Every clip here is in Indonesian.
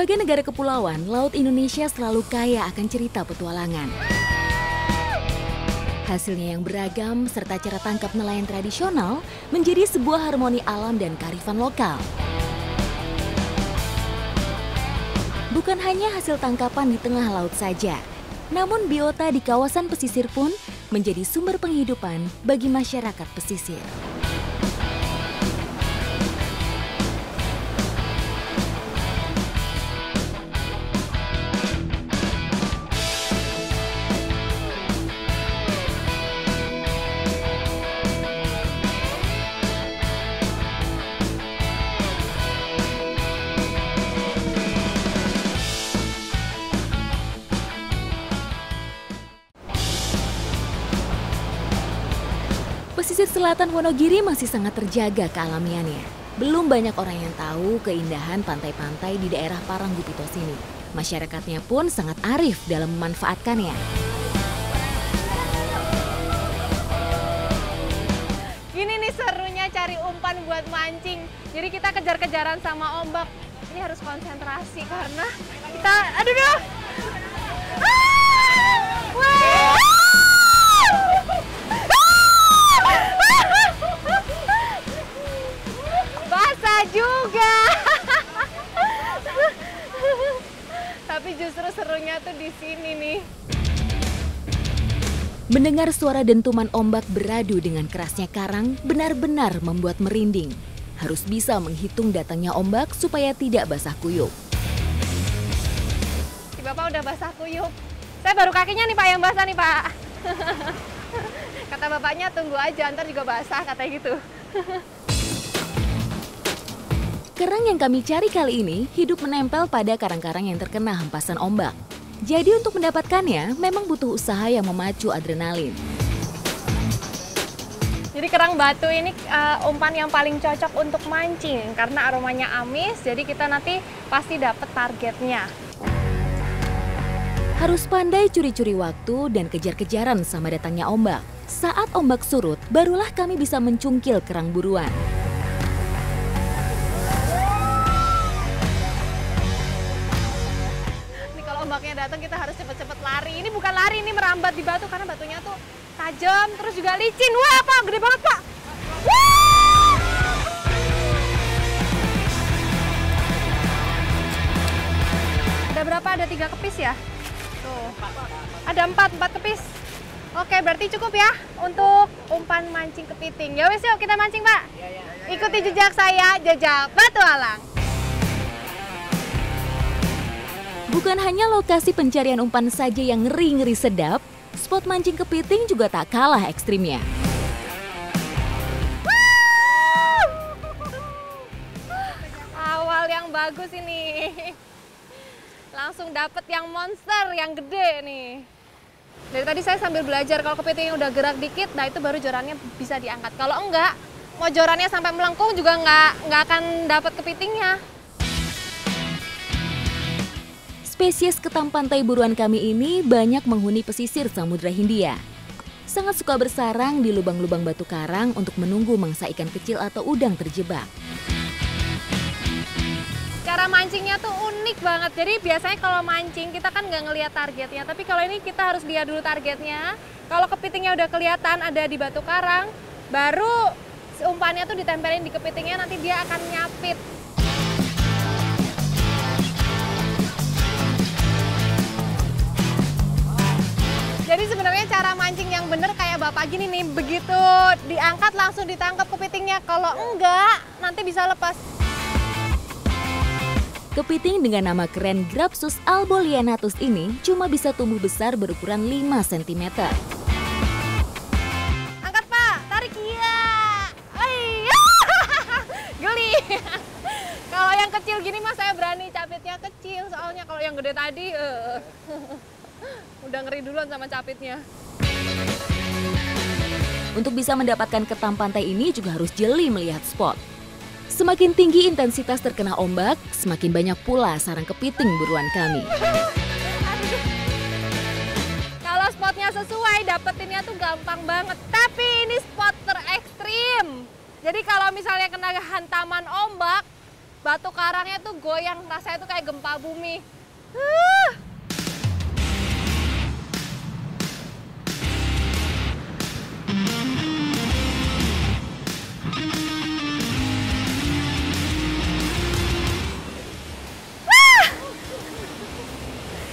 Sebagai negara kepulauan, Laut Indonesia selalu kaya akan cerita petualangan. Hasilnya yang beragam serta cara tangkap nelayan tradisional menjadi sebuah harmoni alam dan kearifan lokal. Bukan hanya hasil tangkapan di tengah laut saja, namun biota di kawasan pesisir pun menjadi sumber penghidupan bagi masyarakat pesisir. Pesisir selatan Wonogiri masih sangat terjaga kealamiannya. Belum banyak orang yang tahu keindahan pantai-pantai di daerah Paranggupitos ini. Masyarakatnya pun sangat arif dalam memanfaatkannya. Gini nih serunya cari umpan buat mancing. Jadi kita kejar-kejaran sama ombak. Ini harus konsentrasi karena kita, aduh dah. Basah juga. Tapi justru serunya tuh di sini nih. Mendengar suara dentuman ombak beradu dengan kerasnya karang benar-benar membuat merinding. Harus bisa menghitung datangnya ombak supaya tidak basah kuyup. Si Bapak udah basah kuyup. Saya baru kakinya nih Pak yang basah nih Pak. Kata bapaknya tunggu aja, ntar juga basah katanya gitu. Kerang yang kami cari kali ini hidup menempel pada karang-karang yang terkena hempasan ombak. Jadi untuk mendapatkannya memang butuh usaha yang memacu adrenalin. Jadi kerang batu ini umpan yang paling cocok untuk mancing karena aromanya amis, jadi kita nanti pasti dapat targetnya. Harus pandai curi-curi waktu dan kejar-kejaran sama datangnya ombak. Saat ombak surut, barulah kami bisa mencungkil kerang buruan. Ombaknya datang kita harus cepet-cepet lari. Ini bukan lari, ini merambat di batu karena batunya tuh tajam terus juga licin. Wah, Pak, gede banget, Pak. Wah! Ada berapa? Ada 3 kepis ya? Tuh. Ada 4 kepis. Oke, berarti cukup ya untuk umpan mancing kepiting. Ya wes yuk kita mancing, Pak. Ikuti jejak saya, jejak Batualang. Bukan hanya lokasi pencarian umpan saja yang ngeri-ngeri sedap, spot mancing kepiting juga tak kalah ekstrimnya. Awal yang bagus ini. Langsung dapet yang monster, yang gede nih. Dari tadi saya sambil belajar kalau kepitingnya udah gerak dikit, nah itu baru jorannya bisa diangkat. Kalau enggak, mau jorannya sampai melengkung juga nggak akan dapet kepitingnya. Spesies ketam pantai buruan kami ini banyak menghuni pesisir Samudra Hindia. Sangat suka bersarang di lubang-lubang batu karang untuk menunggu mangsa ikan kecil atau udang terjebak. Cara mancingnya tuh unik banget. Jadi biasanya kalau mancing kita kan nggak ngelihat targetnya. Tapi kalau ini kita harus lihat dulu targetnya. Kalau kepitingnya udah kelihatan ada di batu karang, baru umpannya tuh ditempelin di kepitingnya, nanti dia akan nyapit. Jadi sebenarnya cara mancing yang bener kayak Bapak gini nih, begitu diangkat langsung ditangkap kepitingnya. Kalau enggak, nanti bisa lepas. Kepiting dengan nama keren Grapsus albolianatus ini cuma bisa tumbuh besar berukuran 5 cm. Angkat Pak, tarik iya. Geli. Kalau yang kecil gini mah saya berani capitnya kecil, soalnya kalau yang gede tadi udah ngeri duluan sama capitnya. Untuk bisa mendapatkan ketam pantai ini juga harus jeli melihat spot. Semakin tinggi intensitas terkena ombak, semakin banyak pula sarang kepiting buruan kami. Kalau spotnya sesuai, dapetinnya tuh gampang banget. Tapi ini spot terekstrim. Jadi kalau misalnya kena hantaman ombak, batu karangnya tuh goyang, rasanya tuh kayak gempa bumi.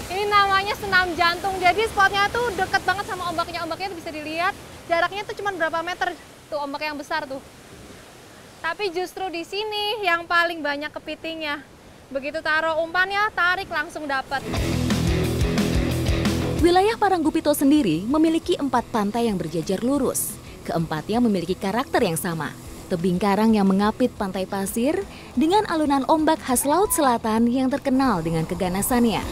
Ini namanya senam jantung, jadi spotnya tuh deket banget sama ombaknya. Ombaknya tuh bisa dilihat, jaraknya tuh cuma berapa meter, tuh ombak yang besar tuh. Tapi justru di sini yang paling banyak kepitingnya. Begitu taruh umpannya, tarik langsung dapat. Wilayah Paranggupito sendiri memiliki 4 pantai yang berjajar lurus. Keempatnya memiliki karakter yang sama. Tebing karang yang mengapit pantai pasir dengan alunan ombak khas Laut Selatan yang terkenal dengan keganasannya.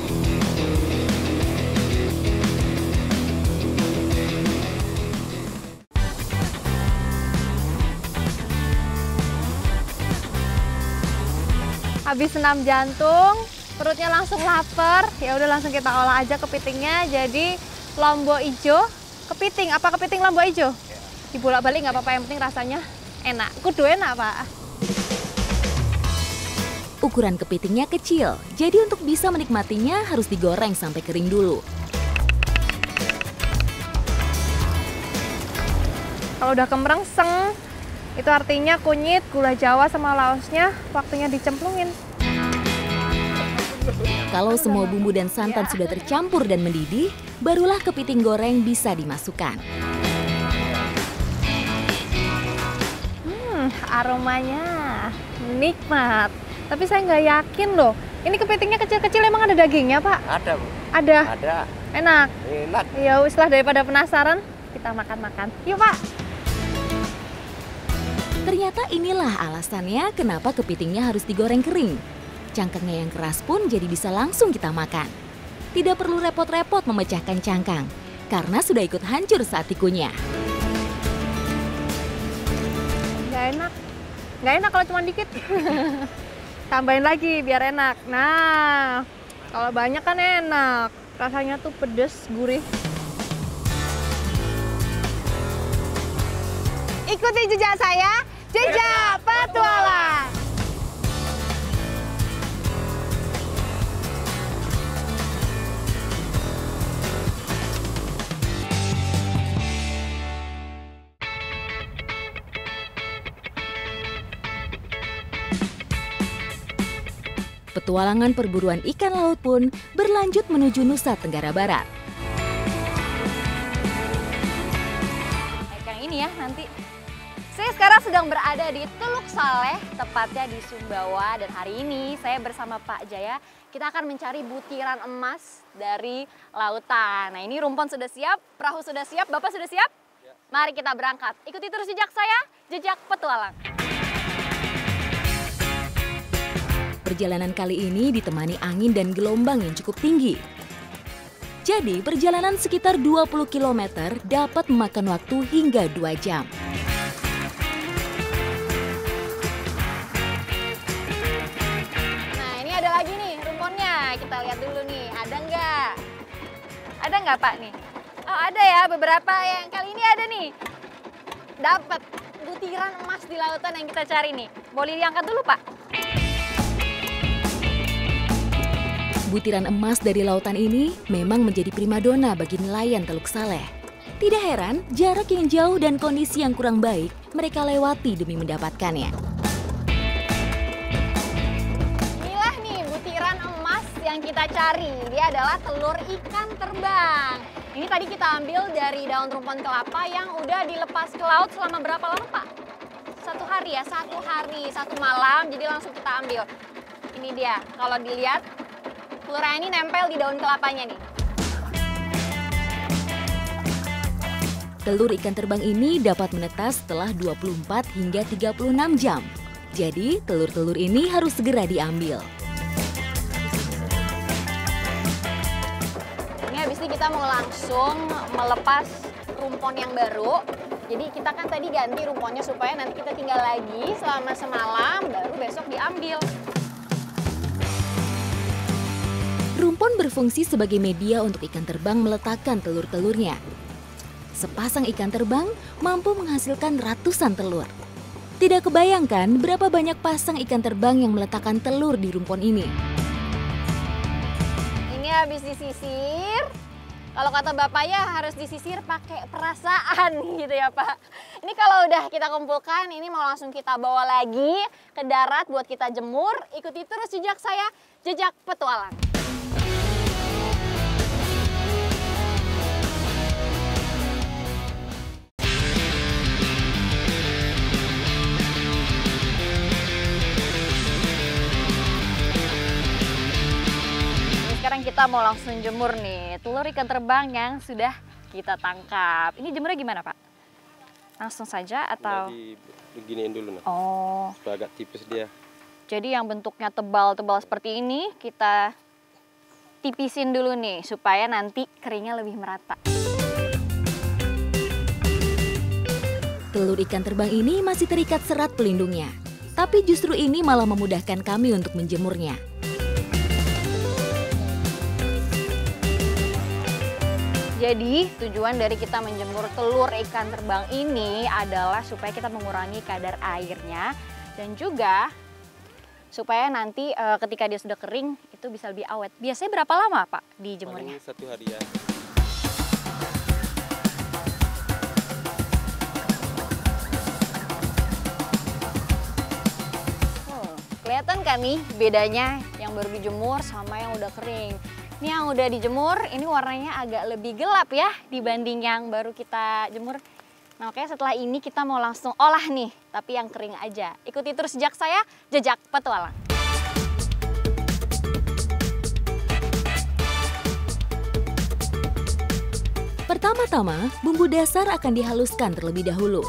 Habis senam jantung, perutnya langsung lapar. Ya udah langsung kita olah aja kepitingnya jadi lombok ijo. Kepiting, apa kepiting lombok ijo? Dibolak-balik nggak apa-apa, yang penting rasanya enak. Kudu enak, Pak. Ukuran kepitingnya kecil, jadi untuk bisa menikmatinya harus digoreng sampai kering dulu. Kalau udah kemerengseng, itu artinya kunyit, gula jawa sama laosnya waktunya dicemplungin. Kalau semua bumbu dan santan sudah tercampur dan mendidih, barulah kepiting goreng bisa dimasukkan. Aromanya nikmat. Tapi saya nggak yakin loh. Ini kepitingnya kecil-kecil, emang ada dagingnya, Pak? Ada, Bu. Ada? Ada. Enak? Enak. Ya wis lah, daripada penasaran, kita makan-makan. Yuk, Pak. Ternyata inilah alasannya kenapa kepitingnya harus digoreng kering. Cangkangnya yang keras pun jadi bisa langsung kita makan. Tidak perlu repot-repot memecahkan cangkang, karena sudah ikut hancur saat dikunyah. Nggak enak. Nggak enak kalau cuma dikit. Tambahin lagi biar enak. Nah, kalau banyak kan enak. Rasanya tuh pedes, gurih. Ikuti jejak saya, Jejak Petualang. Petualangan perburuan ikan laut pun berlanjut menuju Nusa Tenggara Barat. Yang ini ya nanti. Saya sekarang sedang berada di Teluk Saleh, tepatnya di Sumbawa. Dan hari ini saya bersama Pak Jaya, kita akan mencari butiran emas dari lautan. Nah ini rumpon sudah siap, perahu sudah siap, Bapak sudah siap? Ya. Mari kita berangkat. Ikuti terus jejak saya, Jejak Petualang. Perjalanan kali ini ditemani angin dan gelombang yang cukup tinggi. Jadi perjalanan sekitar 20 km dapat memakan waktu hingga 2 jam. Nah ini ada lagi nih rumponnya, kita lihat dulu nih, ada nggak? Ada nggak Pak nih? Oh ada ya, beberapa yang kali ini ada nih. Dapat butiran emas di lautan yang kita cari nih. Boleh diangkat dulu Pak? Butiran emas dari lautan ini memang menjadi primadona bagi nelayan Teluk Saleh. Tidak heran, jarak yang jauh dan kondisi yang kurang baik mereka lewati demi mendapatkannya. Inilah nih butiran emas yang kita cari. Dia adalah telur ikan terbang. Ini tadi kita ambil dari daun rumpon kelapa yang udah dilepas ke laut selama berapa lama Pak? 1 hari ya, 1 hari, 1 malam, jadi langsung kita ambil. Ini dia, kalau dilihat telurnya ini nempel di daun kelapanya nih. Telur ikan terbang ini dapat menetas setelah 24 hingga 36 jam. Jadi telur-telur ini harus segera diambil. Ini habis ini kita mau langsung melepas rumpon yang baru. Jadi kita kan tadi ganti rumponnya supaya nanti kita tinggal lagi selama semalam, baru besok diambil. Rumpon berfungsi sebagai media untuk ikan terbang meletakkan telur-telurnya. Sepasang ikan terbang mampu menghasilkan ratusan telur. Tidak kebayangkan berapa banyak pasang ikan terbang yang meletakkan telur di rumpon ini. Ini habis disisir. Kalau kata Bapak ya harus disisir pakai perasaan gitu ya Pak. Ini kalau udah kita kumpulkan, ini mau langsung kita bawa lagi ke darat buat kita jemur. Ikuti terus jejak saya, jejak petualang. Sekarang kita mau langsung jemur nih telur ikan terbang yang sudah kita tangkap. Ini jemurnya gimana Pak? Langsung saja atau? Beginiin dulu nah. Oh. Supaya agak tipis dia. Jadi yang bentuknya tebal-tebal seperti ini kita tipisin dulu nih supaya nanti keringnya lebih merata. Telur ikan terbang ini masih terikat serat pelindungnya. Tapi justru ini malah memudahkan kami untuk menjemurnya. Jadi tujuan dari kita menjemur telur ikan terbang ini adalah supaya kita mengurangi kadar airnya dan juga supaya nanti ketika dia sudah kering itu bisa lebih awet. Biasanya berapa lama Pak dijemurnya? Paling 1 harian. Kelihatan kan nih bedanya yang baru dijemur sama yang udah kering. Ini yang udah dijemur, ini warnanya agak lebih gelap ya dibanding yang baru kita jemur. Nah, makanya setelah ini kita mau langsung olah nih, tapi yang kering aja. Ikuti terus jejak saya, jejak petualang. Pertama-tama, bumbu dasar akan dihaluskan terlebih dahulu.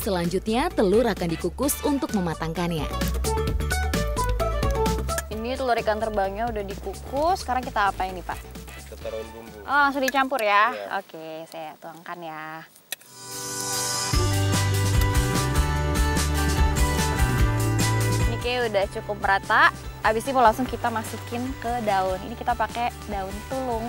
Selanjutnya, telur akan dikukus untuk mematangkannya. Ini telur ikan terbangnya udah dikukus, sekarang kita apa ini Pak? Kita taruhin bumbu. Oh, langsung dicampur ya? Iya. Oke, saya tuangkan ya. Ini kayak udah cukup merata. Habis ini mau langsung kita masukin ke daun. Ini kita pakai daun tulung.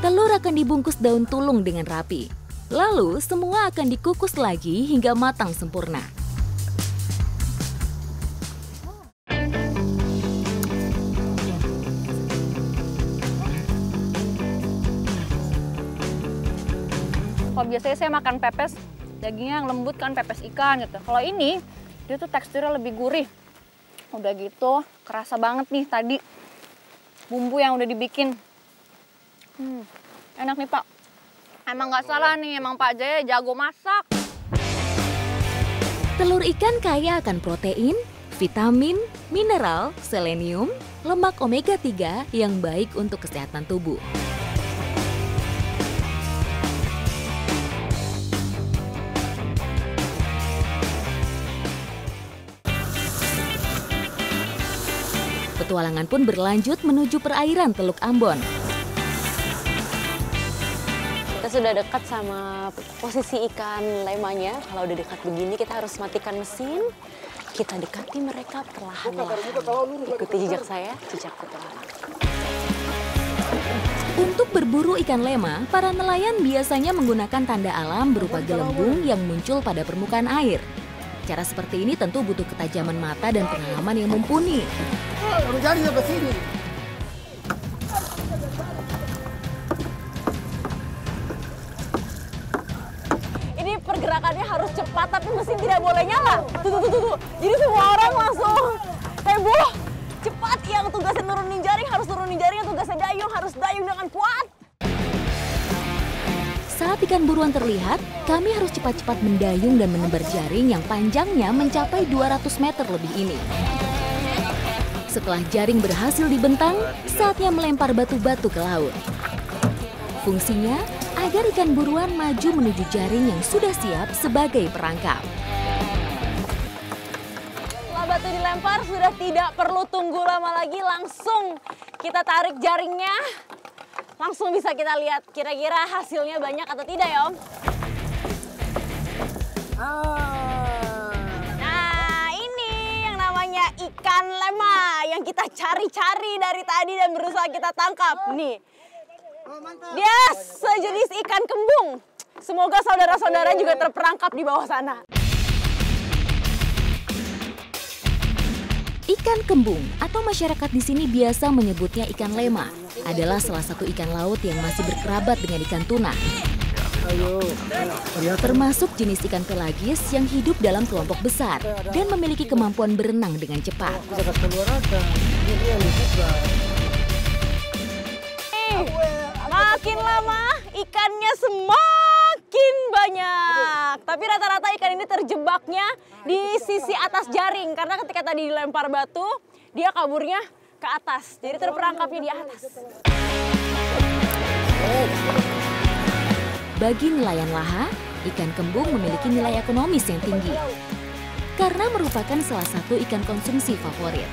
Telur akan dibungkus daun tulung dengan rapi. Lalu, semua akan dikukus lagi hingga matang sempurna. Kalau biasanya saya makan pepes, dagingnya yang lembut kan pepes ikan gitu. Kalau ini, dia tuh teksturnya lebih gurih. Udah gitu, kerasa banget nih tadi bumbu yang udah dibikin. Enak nih Pak. Emang nggak salah nih, emang Pak Jaya jago masak. Telur ikan kaya akan protein, vitamin, mineral, selenium, lemak omega 3 yang baik untuk kesehatan tubuh. Petualangan pun berlanjut menuju perairan Teluk Ambon. Kita sudah dekat sama posisi ikan lemanya. Kalau udah dekat begini kita harus matikan mesin. Kita dekati mereka perlahan-lahan. Ikuti jejak saya, jejak petualangan. Untuk berburu ikan lema, para nelayan biasanya menggunakan tanda alam berupa gelembung yang muncul pada permukaan air. Cara seperti ini tentu butuh ketajaman mata dan pengalaman yang mumpuni. Ini pergerakannya harus cepat tapi mesin tidak boleh nyala. Tuh. Jadi semua orang langsung heboh. Cepat, yang tugasnya nurunin jaring harus nurunin jaring, yang tugasnya dayung harus dayung dengan kuat. Saat ikan buruan terlihat, kami harus cepat-cepat mendayung dan menebar jaring yang panjangnya mencapai 200 meter lebih ini. Setelah jaring berhasil dibentang, saatnya melempar batu-batu ke laut. Fungsinya agar ikan buruan maju menuju jaring yang sudah siap sebagai perangkap. Setelah batu dilempar, sudah tidak perlu tunggu lama lagi, langsung kita tarik jaringnya. Langsung bisa kita lihat kira-kira hasilnya banyak atau tidak ya Om. Nah ini yang namanya ikan lema yang kita cari-cari dari tadi dan berusaha kita tangkap. Nih, Dia sejenis ikan kembung. Semoga saudara-saudara juga terperangkap di bawah sana. Ikan kembung atau masyarakat di sini biasa menyebutnya ikan lema adalah salah satu ikan laut yang masih berkerabat dengan ikan tuna. Termasuk jenis ikan pelagis yang hidup dalam kelompok besar dan memiliki kemampuan berenang dengan cepat. Makin lama ikannya semakin banyak. Tapi rata-rata ikan ini terjebaknya di sisi atas jaring. Karena ketika tadi dilempar batu, dia kaburnya ke atas. Jadi terperangkapnya di atas. Bagi nelayan laha, ikan kembung memiliki nilai ekonomis yang tinggi. Karena merupakan salah satu ikan konsumsi favorit.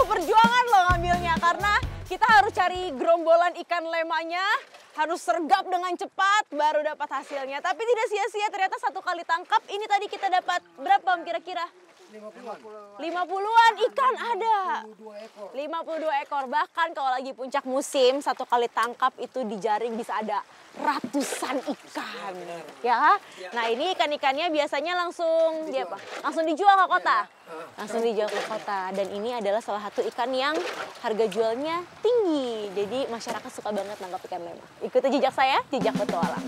Perjuangan loh ngambilnya karena kita harus cari gerombolan ikan lemanya, harus sergap dengan cepat baru dapat hasilnya. Tapi tidak sia-sia, ternyata satu kali tangkap ini tadi kita dapat berapa Om kira-kira? 50-an ikan ada. 52 ekor. Bahkan kalau lagi puncak musim, satu kali tangkap itu di jaring bisa ada ratusan ikan. Ya. Nah, ini ikan-ikannya biasanya langsung dijual ke kota. Langsung dijual ke kota. Dan ini adalah salah satu ikan yang harga jualnya tinggi. Jadi masyarakat suka banget nangkap ikan lema. Ikuti jejak saya, jejak petualang.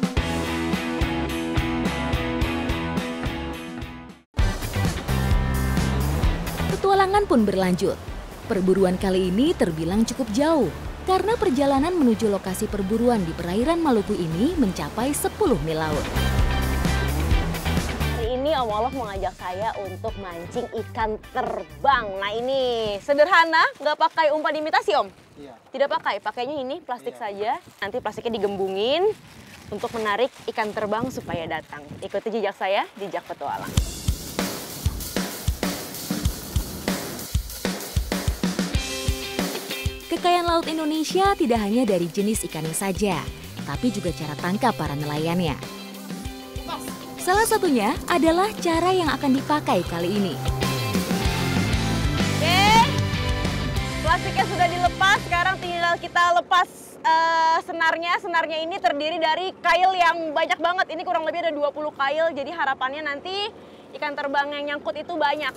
Petualangan pun berlanjut. Perburuan kali ini terbilang cukup jauh karena perjalanan menuju lokasi perburuan di perairan Maluku ini mencapai 10 mil laut. Hari ini Om Olof mengajak saya untuk mancing ikan terbang. Nah ini sederhana, nggak pakai umpan imitasi Om? Iya. Tidak pakai, pakainya ini plastik saja. Nanti plastiknya digembungin untuk menarik ikan terbang supaya datang. Ikuti jejak saya, jejak petualang. Kekayaan laut Indonesia tidak hanya dari jenis ikannya saja, tapi juga cara tangkap para nelayannya. Salah satunya adalah cara yang akan dipakai kali ini. Oke, plastiknya sudah dilepas, sekarang tinggal kita lepas senarnya. Senarnya ini terdiri dari kail yang banyak banget, ini kurang lebih ada 20 kail, jadi harapannya nanti ikan terbang yang nyangkut itu banyak.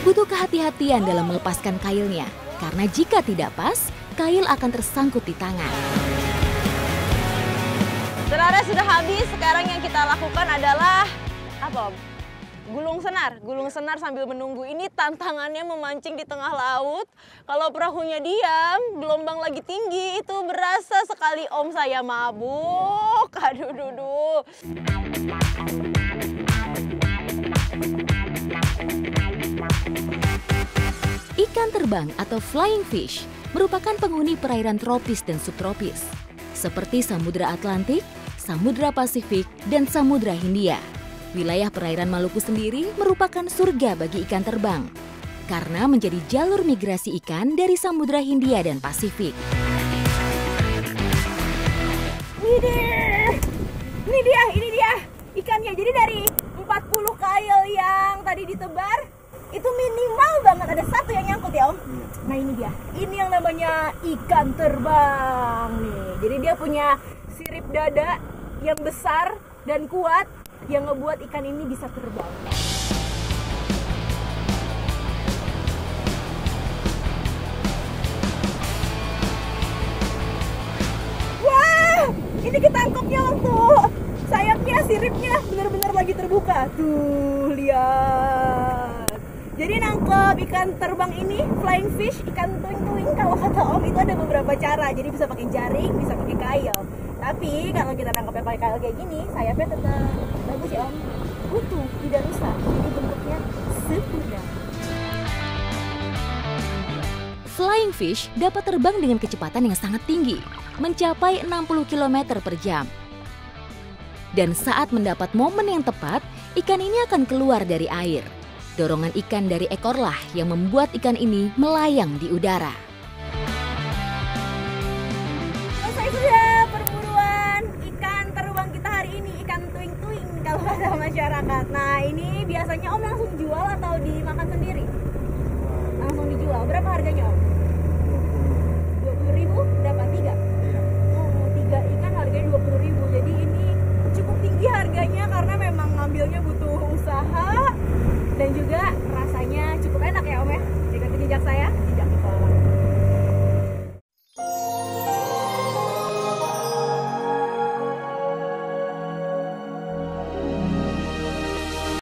Butuh kehati-hatian dalam melepaskan kailnya, karena jika tidak pas, kail akan tersangkut di tangan. Senarnya sudah habis, sekarang yang kita lakukan adalah apa Om? Gulung senar sambil menunggu. Ini tantangannya memancing di tengah laut. Kalau perahunya diam, gelombang lagi tinggi, itu berasa sekali Om saya mabuk. Aduh, duduh. Ikan terbang atau flying fish merupakan penghuni perairan tropis dan subtropis, seperti Samudra Atlantik, Samudra Pasifik, dan Samudra Hindia. Wilayah perairan Maluku sendiri merupakan surga bagi ikan terbang, karena menjadi jalur migrasi ikan dari Samudra Hindia dan Pasifik. Ini dia ikannya. Jadi dari 40 kail yang tadi ditebar, itu minimal banget ada satu yang nyangkut ya Om. Nah ini dia, ini yang namanya ikan terbang nih. Jadi dia punya sirip dada yang besar dan kuat yang ngebuat ikan ini bisa terbang. Wah, ini ketangkepnya Om tuh. Sayapnya, siripnya benar-benar lagi terbuka. Tuh, lihat. Jadi nangkep ikan terbang ini, flying fish, ikan tuing-tuing kalau kata Om itu ada beberapa cara. Jadi bisa pakai jaring, bisa pakai kail. Tapi kalau kita nangkepnya pakai kail kayak gini, sayapnya tetap bagus ya Om. Utuh, tidak rusak. Jadi bentuknya sempurna. Flying fish dapat terbang dengan kecepatan yang sangat tinggi, mencapai 60 km per jam. Dan saat mendapat momen yang tepat, ikan ini akan keluar dari air. Dorongan ikan dari ekorlah yang membuat ikan ini melayang di udara. Selesai sudah perburuan ikan terbang kita hari ini, ikan tuing-tuing kalau kata masyarakat. Nah ini biasanya Om langsung jual atau dimakan sendiri? dijual. Berapa harganya Om?